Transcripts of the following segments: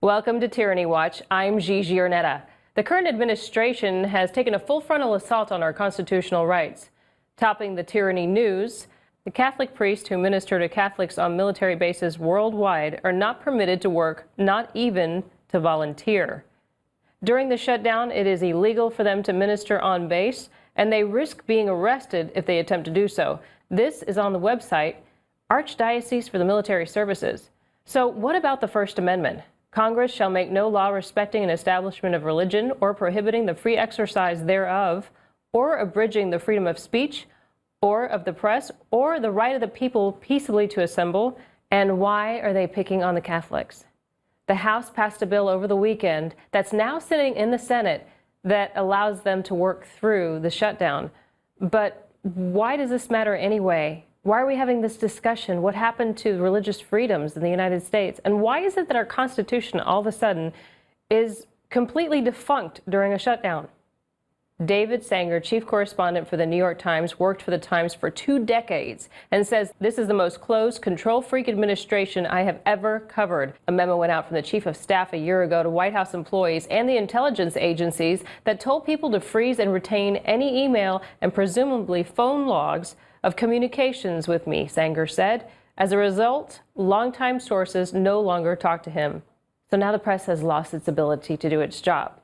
Welcome to Tyranny Watch. I'm Gigi Arnetta. The current administration has taken a full frontal assault on our constitutional rights. Topping the tyranny news, the Catholic priests who minister to Catholics on military bases worldwide are not permitted to work, not even to volunteer. During the shutdown, it is illegal for them to minister on base, and they risk being arrested if they attempt to do so. This is on the website, Archdiocese for the Military Services. So what about the First Amendment? Congress shall make no law respecting an establishment of religion or prohibiting the free exercise thereof, or abridging the freedom of speech, or of the press, or the right of the people peaceably to assemble. And why are they picking on the Catholics? The House passed a bill over the weekend that's now sitting in the Senate that allows them to work through the shutdown. But why does this matter anyway? Why are we having this discussion? What happened to religious freedoms in the United States? And why is it that our Constitution all of a sudden is completely defunct during a shutdown? David Sanger, chief correspondent for the New York Times, worked for the Times for 2 decades and says this is the most closed, control-freak administration I have ever covered. A memo went out from the chief of staff a year ago to White House employees and the intelligence agencies that told people to freeze and retain any email and presumably phone logs of communications with me, Sanger said. As a result, longtime sources no longer talk to him. So now the press has lost its ability to do its job.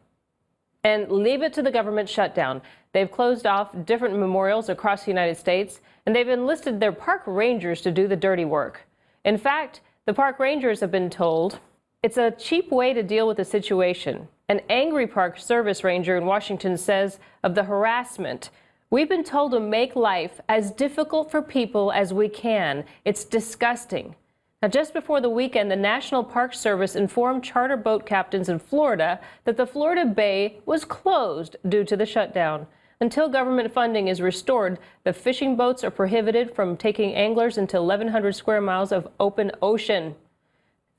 And leave it to the government shutdown. They've closed off different memorials across the United States, and they've enlisted their park rangers to do the dirty work. In fact, the park rangers have been told it's a cheap way to deal with the situation. An angry park service ranger in Washington says of the harassment, "We've been told to make life as difficult for people as we can. It's disgusting." Now, just before the weekend, the National Park Service informed charter boat captains in Florida that the Florida Bay was closed due to the shutdown. Until government funding is restored, the fishing boats are prohibited from taking anglers into 1,100 square miles of open ocean.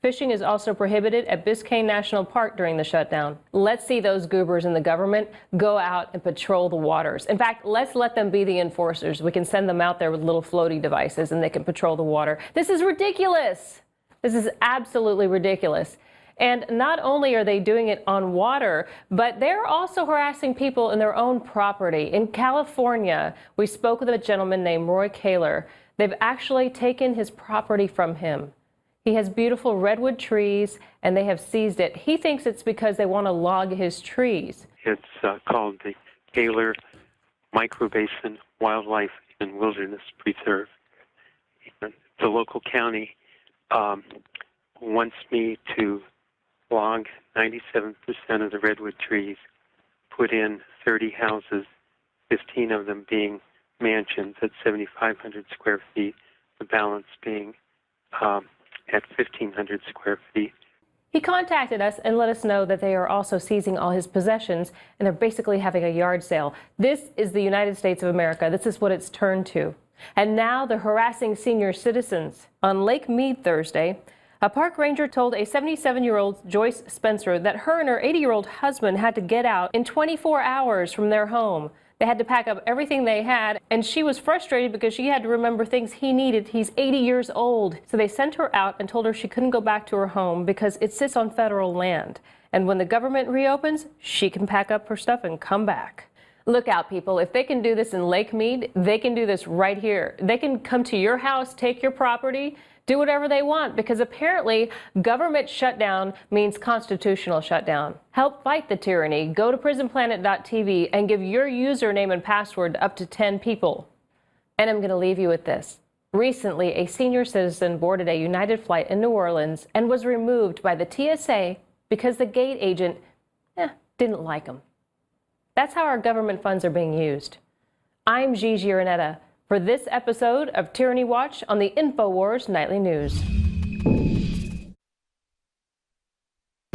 Fishing is also prohibited at Biscayne National Park during the shutdown. Let's see those goobers in the government go out and patrol the waters. In fact, let's let them be the enforcers. We can send them out there with little floaty devices and they can patrol the water. This is ridiculous. This is absolutely ridiculous. And not only are they doing it on water, but they're also harassing people in their own property. In California, we spoke with a gentleman named Roy Kaler. They've actually taken his property from him. He has beautiful redwood trees, and they have seized it. He thinks it's because they want to log his trees. It's called the Kaler Microbasin Wildlife and Wilderness Preserve. The local county wants me to log 97% of the redwood trees, put in 30 houses, 15 of them being mansions at 7,500 square feet, the balance being at 1,500 square feet. He contacted us and let us know that they are also seizing all his possessions, and they're basically having a yard sale. This is the United States of America. This is what it's turned to. And now they're harassing senior citizens. On Lake Mead Thursday, a park ranger told a 77-year-old Joyce Spencer that her and her 80-year-old husband had to get out in 24 hours from their home. They had to pack up everything they had, and she was frustrated because she had to remember things he needed. He's 80 years old. So they sent her out and told her she couldn't go back to her home because it sits on federal land. And when the government reopens, she can pack up her stuff and come back. Look out, people. If they can do this in Lake Mead, they can do this right here. They can come to your house, take your property, do whatever they want, because apparently government shutdown means constitutional shutdown. Help fight the tyranny. Go to prisonplanet.tv and give your username and password to up to 10 people. And I'm going to leave you with this. Recently, a senior citizen boarded a United flight in New Orleans and was removed by the TSA because the gate agent didn't like him. That's how our government funds are being used. I'm Gigi Arnetta for this episode of Tyranny Watch on the InfoWars Nightly News.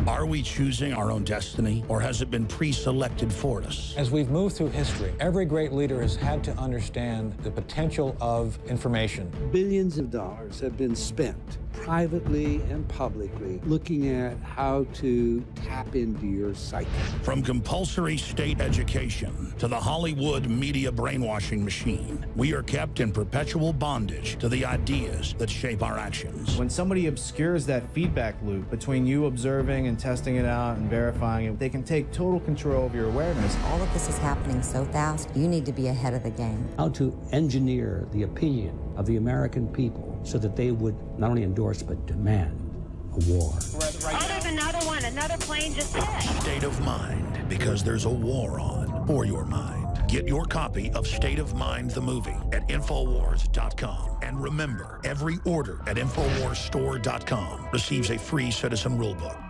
Are we choosing our own destiny, or has it been pre-selected for us? As we've moved through history, every great leader has had to understand the potential of information. Billions of dollars have been spent privately and publicly looking at how to tap into your psyche. From compulsory state education to the Hollywood media brainwashing machine, we are kept in perpetual bondage to the ideas that shape our actions. When somebody obscures that feedback loop between you observing and testing it out and verifying it, they can take total control of your awareness. All of this is happening so fast, you need to be ahead of the game. How to engineer the opinion of the American people so that they would not only endorse but demand a war. Oh, there's another one. Another plane just hit. State of Mind, because there's a war on for your mind. Get your copy of State of Mind, the movie, at Infowars.com. And remember, every order at InfoWarsStore.com receives a free citizen rulebook.